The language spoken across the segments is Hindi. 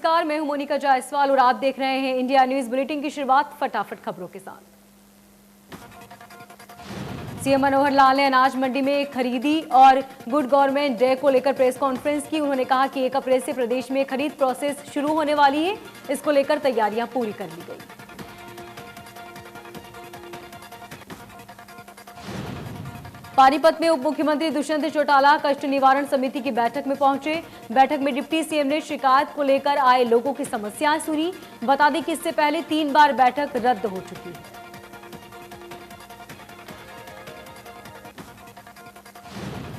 नमस्कार, मैं हूं मोनिका जायसवाल और आप देख रहे हैं इंडिया न्यूज बुलेटिन की शुरुआत फटाफट खबरों के साथ। सीएम मनोहर लाल ने अनाज मंडी में खरीदी और गुड गवर्नमेंट डे को लेकर प्रेस कॉन्फ्रेंस की। उन्होंने कहा कि 1 अप्रैल से प्रदेश में खरीद प्रोसेस शुरू होने वाली है। इसको लेकर तैयारियां पूरी कर ली गई। पानीपत में उप मुख्यमंत्री दुष्यंत चौटाला कष्ट निवारण समिति की बैठक में पहुंचे। बैठक में डिप्टी सीएम ने शिकायत को लेकर आए लोगों की समस्याएं सुनी। बता दें कि इससे पहले 3 बार बैठक रद्द हो चुकी है।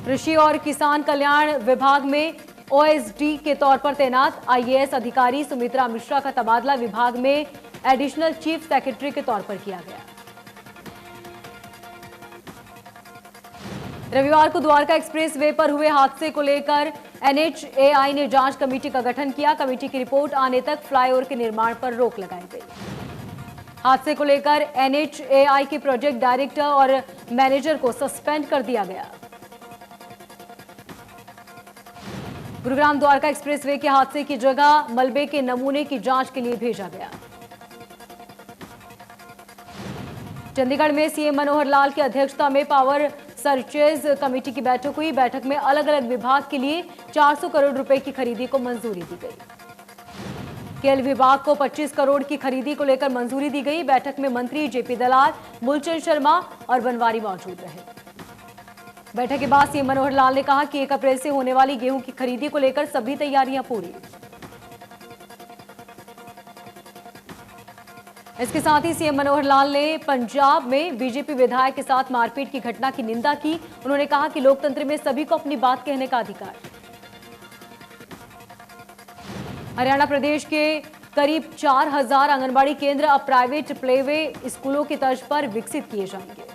कृषि और किसान कल्याण विभाग में ओएसडी के तौर पर तैनात आईएएस अधिकारी सुमित्रा मिश्रा का तबादला विभाग में एडिशनल चीफ सेक्रेटरी के तौर पर किया गया। रविवार को द्वारका एक्सप्रेस वे पर हुए हादसे को लेकर एनएचएआई ने जांच कमेटी का गठन किया। कमेटी की रिपोर्ट आने तक फ्लाईओवर के निर्माण पर रोक लगाई गई। हादसे को लेकर एनएचएआई के प्रोजेक्ट डायरेक्टर और मैनेजर को सस्पेंड कर दिया गया। गुरुग्राम द्वारका एक्सप्रेस वे के हादसे की जगह मलबे के नमूने की जांच के लिए भेजा गया। चंडीगढ़ में सीएम मनोहर लाल की अध्यक्षता में पावर सर्चेज कमेटी की बैठक हुई। बैठक में अलग अलग विभाग के लिए 400 करोड़ रुपए की खरीदी को मंजूरी दी गई। खेल विभाग को 25 करोड़ की खरीदी को लेकर मंजूरी दी गई। बैठक में मंत्री जेपी दलाल, मूलचंद शर्मा और बनवारी मौजूद रहे। बैठक के बाद सीएम मनोहर लाल ने कहा कि 1 अप्रैल से होने वाली गेहूं की खरीदी को लेकर सभी तैयारियां पूरी। इसके साथ ही सीएम मनोहर लाल ने पंजाब में बीजेपी विधायक के साथ मारपीट की घटना की निंदा की। उन्होंने कहा कि लोकतंत्र में सभी को अपनी बात कहने का अधिकार। हरियाणा प्रदेश के करीब 4000 आंगनबाड़ी केंद्र अब प्राइवेट प्लेवे स्कूलों की तर्ज पर विकसित किए जाएंगे।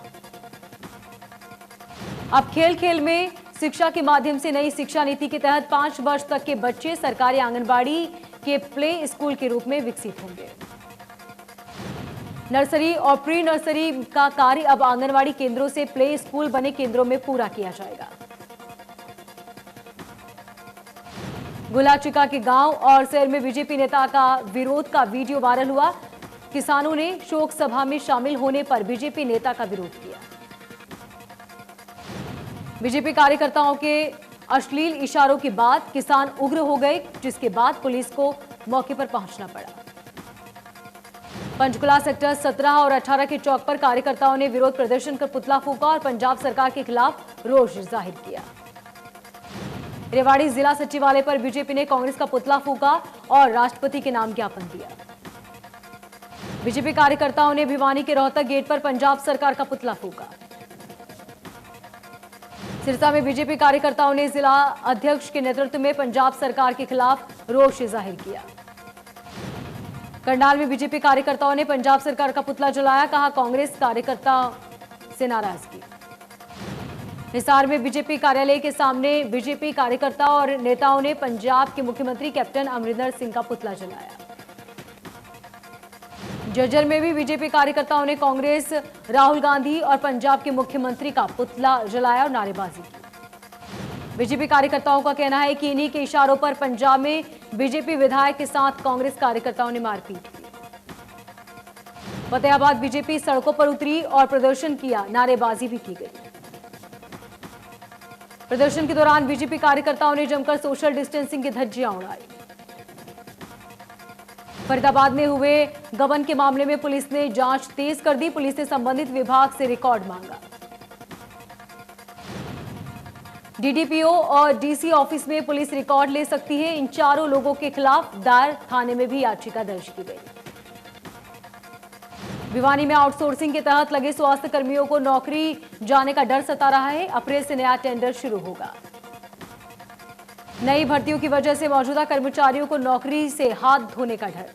अब खेल खेल में शिक्षा के माध्यम से नई शिक्षा नीति के तहत 5 वर्ष तक के बच्चे सरकारी आंगनबाड़ी के प्ले स्कूल के रूप में विकसित होंगे। नर्सरी और प्री नर्सरी का कार्य अब आंगनवाड़ी केंद्रों से प्ले स्कूल बने केंद्रों में पूरा किया जाएगा। गुलाचिका के गांव और शहर में बीजेपी नेता का विरोध का वीडियो वायरल हुआ। किसानों ने शोक सभा में शामिल होने पर बीजेपी नेता का विरोध किया। बीजेपी कार्यकर्ताओं के अश्लील इशारों के बाद किसान उग्र हो गए, जिसके बाद पुलिस को मौके पर पहुंचना पड़ा। पंचकुला सेक्टर 17 और 18 के चौक पर कार्यकर्ताओं ने विरोध प्रदर्शन कर पुतला फूंका और पंजाब सरकार के खिलाफ रोष जाहिर किया। रेवाड़ी जिला सचिवालय पर बीजेपी ने कांग्रेस का पुतला फूंका और राष्ट्रपति के नाम ज्ञापन दिया। बीजेपी कार्यकर्ताओं ने भिवानी के रोहतक गेट पर पंजाब सरकार का पुतला फूंका। सिरसा में बीजेपी कार्यकर्ताओं ने जिला अध्यक्ष के नेतृत्व में पंजाब सरकार के खिलाफ रोष जाहिर किया। करनाल में बीजेपी कार्यकर्ताओं ने पंजाब सरकार का पुतला जलाया, कहा कांग्रेस कार्यकर्ताओं से नाराजगी। हिसार में बीजेपी कार्यालय के सामने बीजेपी कार्यकर्ताओं और नेताओं ने पंजाब के मुख्यमंत्री कैप्टन अमरिंदर सिंह का पुतला जलाया। जज्जर में भी बीजेपी कार्यकर्ताओं ने कांग्रेस, राहुल गांधी और पंजाब के मुख्यमंत्री का पुतला जलाया और नारेबाजी की। बीजेपी कार्यकर्ताओं का कहना है कि इन्हीं के इशारों पर पंजाब में बीजेपी विधायक के साथ कांग्रेस कार्यकर्ताओं ने मारपीट की। फतेहाबाद बीजेपी सड़कों पर उतरी और प्रदर्शन किया, नारेबाजी भी की गई। प्रदर्शन के दौरान बीजेपी कार्यकर्ताओं ने जमकर सोशल डिस्टेंसिंग की धज्जियां उड़ाई। फरीदाबाद में हुए गबन के मामले में पुलिस ने जांच तेज कर दी। पुलिस ने संबंधित विभाग से रिकॉर्ड मांगा। डीडीपीओ और डीसी ऑफिस में पुलिस रिकॉर्ड ले सकती है। इन चारों लोगों के खिलाफ दायर थाने में भी याचिका दर्ज की गई। भिवानी में आउटसोर्सिंग के तहत लगे स्वास्थ्य कर्मियों को नौकरी जाने का डर सता रहा है। अप्रैल से नया टेंडर शुरू होगा। नई भर्तियों की वजह से मौजूदा कर्मचारियों को नौकरी से हाथ धोने का डर।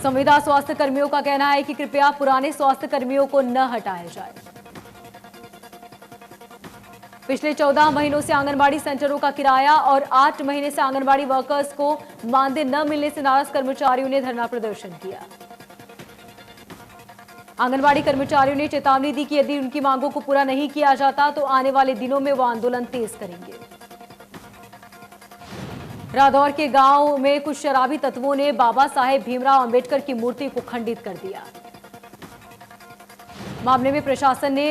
संविदा स्वास्थ्य कर्मियों का कहना है कि कृपया पुराने स्वास्थ्य कर्मियों को न हटाया जाए। पिछले 14 महीनों से आंगनबाड़ी सेंटरों का किराया और 8 महीने से आंगनबाड़ी वर्कर्स को मानदेय न मिलने से नाराज कर्मचारियों ने धरना प्रदर्शन किया। आंगनबाड़ी कर्मचारियों ने चेतावनी दी कि यदि उनकी मांगों को पूरा नहीं किया जाता तो आने वाले दिनों में वो आंदोलन तेज करेंगे। रादौर के गांव में कुछ शराबी तत्वों ने बाबा साहेब भीमराव अंबेडकर की मूर्ति को खंडित कर दिया। मामले में प्रशासन ने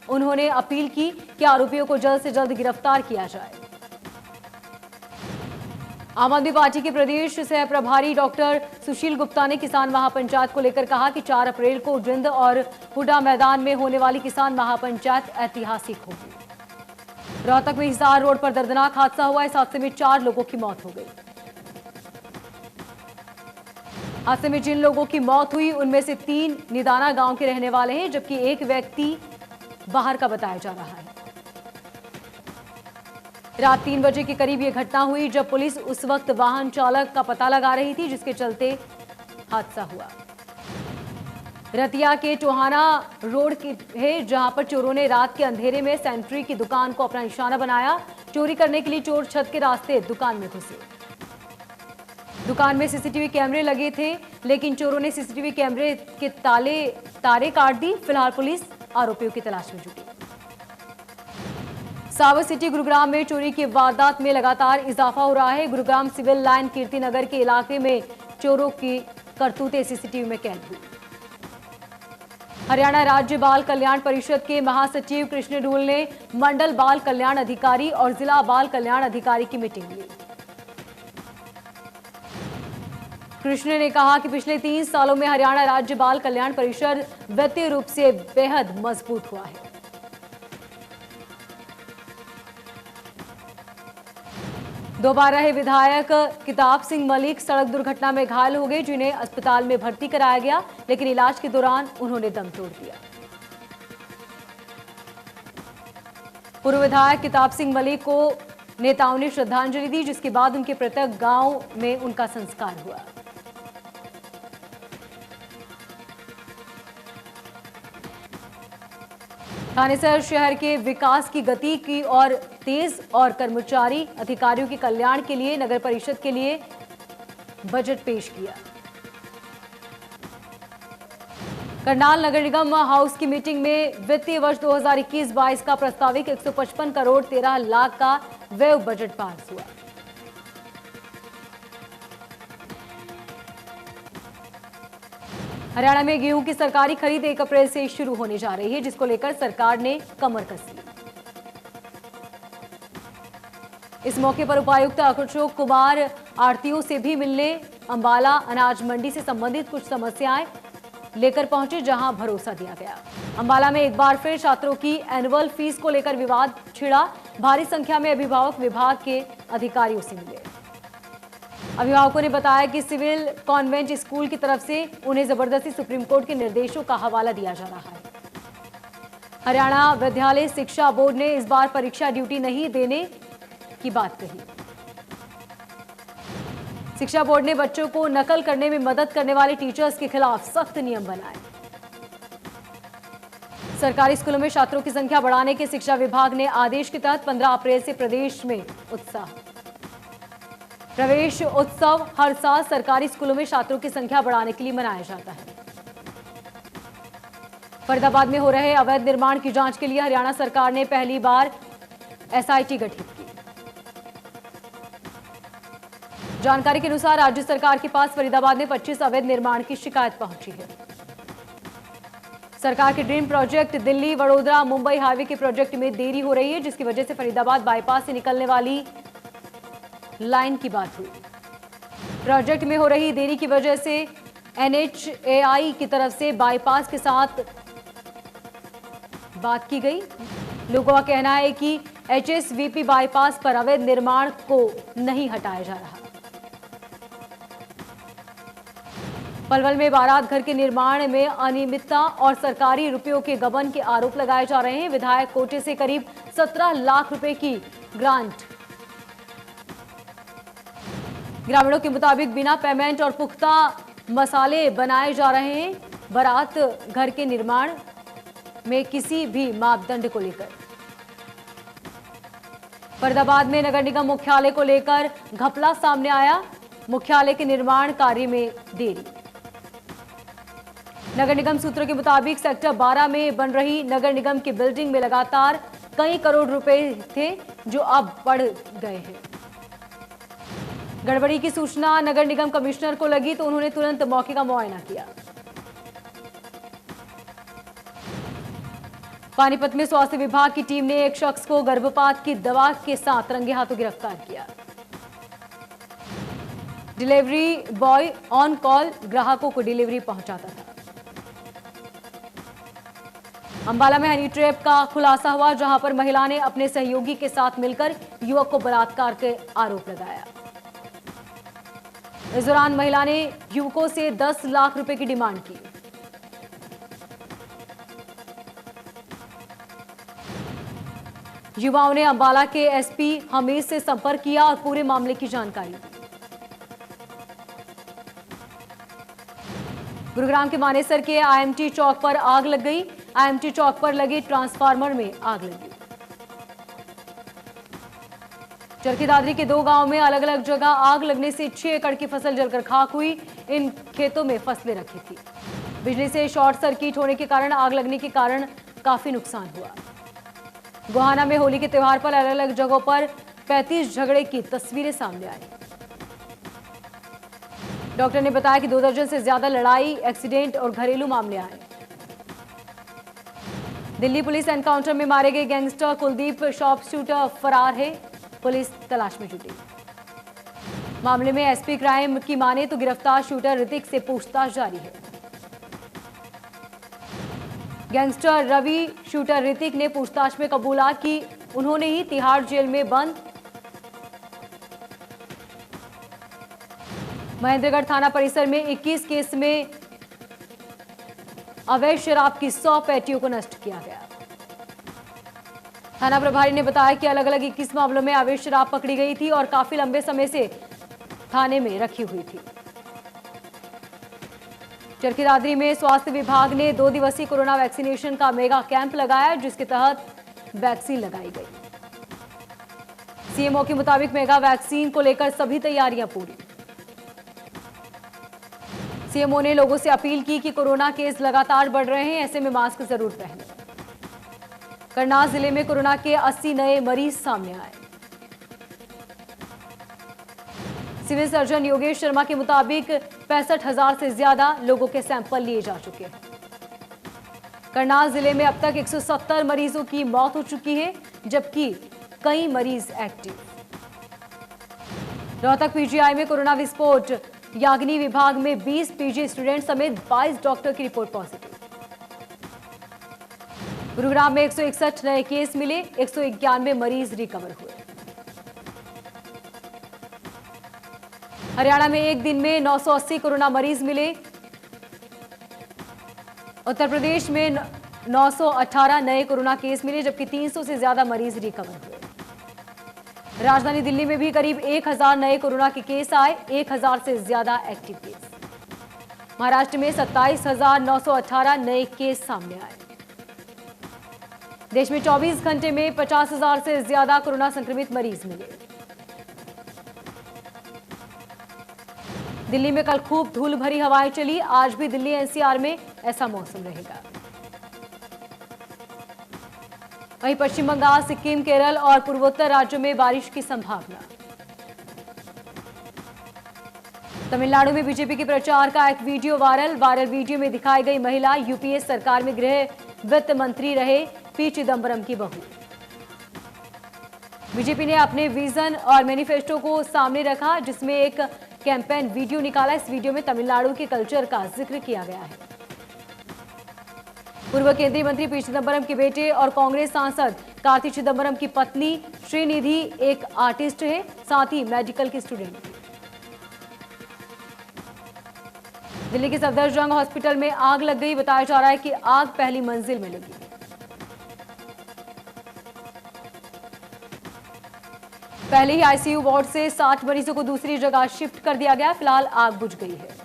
उन्होंने अपील की कि आरोपियों को जल्द से जल्द गिरफ्तार किया जाए। आम आदमी पार्टी के प्रदेश सह प्रभारी डॉक्टर सुशील गुप्ता ने किसान महापंचायत को लेकर कहा कि 4 अप्रैल को जिंद और हुडा मैदान में होने वाली किसान महापंचायत ऐतिहासिक होगी। रोहतक में हिसार रोड पर दर्दनाक हादसा हुआ। इस हादसे में 4 लोगों की मौत हो गई। हादसे में जिन लोगों की मौत हुई उनमें से 3 निदाना गांव के रहने वाले हैं, जबकि एक व्यक्ति बाहर का बताया जा रहा है। रात 3 बजे के करीब यह घटना हुई, जब पुलिस उस वक्त वाहन चालक का पता लगा रही थी, जिसके चलते हादसा हुआ। रतिया के टोहाना रोड है, जहां पर चोरों ने रात के अंधेरे में सैनिटरी की दुकान को अपना निशाना बनाया। चोरी करने के लिए चोर छत के रास्ते दुकान में घुसे। दुकान में सीसीटीवी कैमरे लगे थे, लेकिन चोरों ने सीसीटीवी कैमरे के तारे काट दी। फिलहाल पुलिस आरोपियों की तलाश में जुटी। सावर सिटी गुरुग्राम में चोरी की वारदात में लगातार इजाफा हो रहा है। गुरुग्राम सिविल लाइन कीर्ति नगर के इलाके में चोरों की करतूतें सीसीटीवी में कैद हुई। हरियाणा राज्य बाल कल्याण परिषद के महासचिव कृष्ण डूल ने मंडल बाल कल्याण अधिकारी और जिला बाल कल्याण अधिकारी की मीटिंग ली। कृष्ण ने कहा कि पिछले 3 सालों में हरियाणा राज्य बाल कल्याण परिषद वित्तीय रूप से बेहद मजबूत हुआ है। दोबारा रहे विधायक किताब सिंह मलिक सड़क दुर्घटना में घायल हो गए, जिन्हें अस्पताल में भर्ती कराया गया, लेकिन इलाज के दौरान उन्होंने दम तोड़ दिया। पूर्व विधायक किताब सिंह मलिक को नेताओं ने श्रद्धांजलि दी, जिसके बाद उनके पृथक गांव में उनका संस्कार हुआ। थानेसर शहर के विकास की गति की और तेज और कर्मचारी अधिकारियों के कल्याण के लिए नगर परिषद के लिए बजट पेश किया। करनाल नगर निगम हाउस की मीटिंग में वित्तीय वर्ष 2021-22 का प्रस्तावित 155 करोड़ 13 लाख का व्यय बजट पास हुआ। हरियाणा में गेहूं की सरकारी खरीद 1 अप्रैल से शुरू होने जा रही है, जिसको लेकर सरकार ने कमर कस ली। इस मौके पर उपायुक्त अशोक कुमार आढ़तियों से भी मिलने अंबाला अनाज मंडी से संबंधित कुछ समस्याएं लेकर पहुंचे, जहां भरोसा दिया गया। अंबाला में एक बार फिर छात्रों की एनुअल फीस को लेकर विवाद छिड़ा। भारी संख्या में अभिभावक विभाग के अधिकारियों से मिले। अभिभावकों ने बताया कि सिविल कॉन्वेंट स्कूल की तरफ से उन्हें जबरदस्ती सुप्रीम कोर्ट के निर्देशों का हवाला दिया जा रहा है। हरियाणा विद्यालय शिक्षा बोर्ड ने इस बार परीक्षा ड्यूटी नहीं देने की बात कही। शिक्षा बोर्ड ने बच्चों को नकल करने में मदद करने वाले टीचर्स के खिलाफ सख्त नियम बनाए। सरकारी स्कूलों में छात्रों की संख्या बढ़ाने के शिक्षा विभाग ने आदेश के तहत 15 अप्रैल से प्रदेश में उत्साह। प्रवेश उत्सव हर साल सरकारी स्कूलों में छात्रों की संख्या बढ़ाने के लिए मनाया जाता है। फरीदाबाद में हो रहे अवैध निर्माण की जांच के लिए हरियाणा सरकार ने पहली बार एसआईटी गठित की। जानकारी के अनुसार राज्य सरकार के पास फरीदाबाद में 25 अवैध निर्माण की शिकायत पहुंची है। सरकार के dream project Delhi Vadodara Mumbai highway के प्रोजेक्ट में देरी हो रही है, जिसकी वजह से फरीदाबाद बाईपास से निकलने वाली लाइन की बात हुई। प्रोजेक्ट में हो रही देरी की वजह से एनएचएआई की तरफ से बाईपास के साथ बात की गई। लोगों का कहना है कि एचएसवीपी बाईपास पर अवैध निर्माण को नहीं हटाया जा रहा। पलवल में बारात घर के निर्माण में अनियमितता और सरकारी रुपयों के गबन के आरोप लगाए जा रहे हैं। विधायक कोटे से करीब 17 लाख रुपए की ग्रांट। ग्रामीणों के मुताबिक बिना पेमेंट और पुख्ता मसाले बनाए जा रहे हैं। बारात घर के निर्माण में किसी भी मापदंड को लेकर। फरीदाबाद में नगर निगम मुख्यालय को लेकर घपला सामने आया। मुख्यालय के निर्माण कार्य में देरी। नगर निगम सूत्रों के मुताबिक सेक्टर 12 में बन रही नगर निगम की बिल्डिंग में लगातार कई करोड़ रुपए थे, जो अब बढ़ गए हैं। गड़बड़ी की सूचना नगर निगम कमिश्नर को लगी तो उन्होंने तुरंत मौके का मुआयना किया। पानीपत में स्वास्थ्य विभाग की टीम ने एक शख्स को गर्भपात की दवा के साथ रंगे हाथों गिरफ्तार किया। डिलीवरी बॉय ऑन कॉल ग्राहकों को डिलीवरी पहुंचाता था। अंबाला में हनी ट्रैप का खुलासा हुआ, जहां पर महिला ने अपने सहयोगी के साथ मिलकर युवक को बलात्कार के आरोप लगाया। इस दौरान महिला ने युवकों से 10 लाख रुपए की डिमांड की। युवाओं ने अंबाला के एसपी हमीद से संपर्क किया और पूरे मामले की जानकारी दी। गुरुग्राम के मानेसर के आईएमटी चौक पर आग लग गई। आईएमटी चौक पर लगे ट्रांसफार्मर में आग लगी। चरखी दादरी के 2 गांवों में अलग अलग जगह आग लगने से 6 एकड़ की फसल जलकर खाक हुई। इन खेतों में फसलें रखी थी। बिजली से शॉर्ट सर्किट होने के कारण आग लगने के कारण काफी नुकसान हुआ। गोहाना में होली के त्योहार पर अलग अलग जगहों पर 35 झगड़े की तस्वीरें सामने आई। डॉक्टर ने बताया कि 2 दर्जन से ज्यादा लड़ाई, एक्सीडेंट और घरेलू मामले आए। दिल्ली पुलिस एनकाउंटर में मारे गए गैंगस्टर कुलदीप शॉप शूटर फरार है। पुलिस तलाश में जुटी। मामले में एसपी क्राइम की माने तो गिरफ्तार शूटर ऋतिक से पूछताछ जारी है। गैंगस्टर रवि शूटर ऋतिक ने पूछताछ में कबूला कि उन्होंने ही तिहाड़ जेल में बंद महेंद्रगढ़ थाना परिसर में 21 केस में अवैध शराब की 100 पेटियों को नष्ट किया गया। थाना प्रभारी ने बताया कि अलग अलग 21 मामलों में अवैध शराब पकड़ी गई थी और काफी लंबे समय से थाने में रखी हुई थी। चरखी दादरी में स्वास्थ्य विभाग ने 2 दिवसीय कोरोना वैक्सीनेशन का मेगा कैंप लगाया, जिसके तहत वैक्सीन लगाई गई। सीएमओ के मुताबिक मेगा वैक्सीन को लेकर सभी तैयारियां पूरी। सीएमओ ने लोगों से अपील की कि कोरोना केस लगातार बढ़ रहे हैं, ऐसे में मास्क जरूर पहनें। करनाल जिले में कोरोना के 80 नए मरीज सामने आए। सिविल सर्जन योगेश शर्मा के मुताबिक 65,000 से ज्यादा लोगों के सैंपल लिए जा चुके हैं। करनाल जिले में अब तक 170 मरीजों की मौत हो चुकी है, जबकि कई मरीज एक्टिव। रोहतक पीजीआई में कोरोना विस्फोट, याग्नि विभाग में 20 पीजी स्टूडेंट समेत 22 डॉक्टर की रिपोर्ट पॉजिटिव। गुरुग्राम में 161 नए केस मिले, 191 मरीज रिकवर हुए। हरियाणा में एक दिन में 980 कोरोना मरीज मिले। उत्तर प्रदेश में 918 नए कोरोना केस मिले, जबकि 300 से ज्यादा मरीज रिकवर हुए। राजधानी दिल्ली में भी करीब 1000 नए कोरोना के केस आए, 1000 से ज्यादा एक्टिव केस। महाराष्ट्र में 27,918 नए केस सामने आए। देश में 24 घंटे में 50,000 से ज्यादा कोरोना संक्रमित मरीज मिले। दिल्ली में कल खूब धूल भरी हवाएं चली। आज भी दिल्ली एनसीआर में ऐसा मौसम रहेगा। वहीं पश्चिम बंगाल, सिक्किम, केरल और पूर्वोत्तर राज्यों में बारिश की संभावना। तमिलनाडु में बीजेपी के प्रचार का एक वीडियो वायरल वीडियो में दिखाई गई महिला यूपीए सरकार में गृह वित्त मंत्री रहे पी चिदंबरम की बहू। बीजेपी ने अपने विजन और मैनिफेस्टो को सामने रखा, जिसमें एक कैंपेन वीडियो निकाला। इस वीडियो में तमिलनाडु के कल्चर का जिक्र किया गया है। पूर्व केंद्रीय मंत्री पी चिदंबरम के बेटे और कांग्रेस सांसद कार्ति चिदंबरम की पत्नी श्रीनिधि एक आर्टिस्ट है, साथ ही मेडिकल की स्टूडेंट थी। दिल्ली के सफदरजंग हॉस्पिटल में आग लग गई। बताया जा रहा है कि आग पहली मंजिल में लगी। पहले ही आईसीयू वार्ड से 60 मरीजों को दूसरी जगह शिफ्ट कर दिया गया। फिलहाल आग बुझ गई है।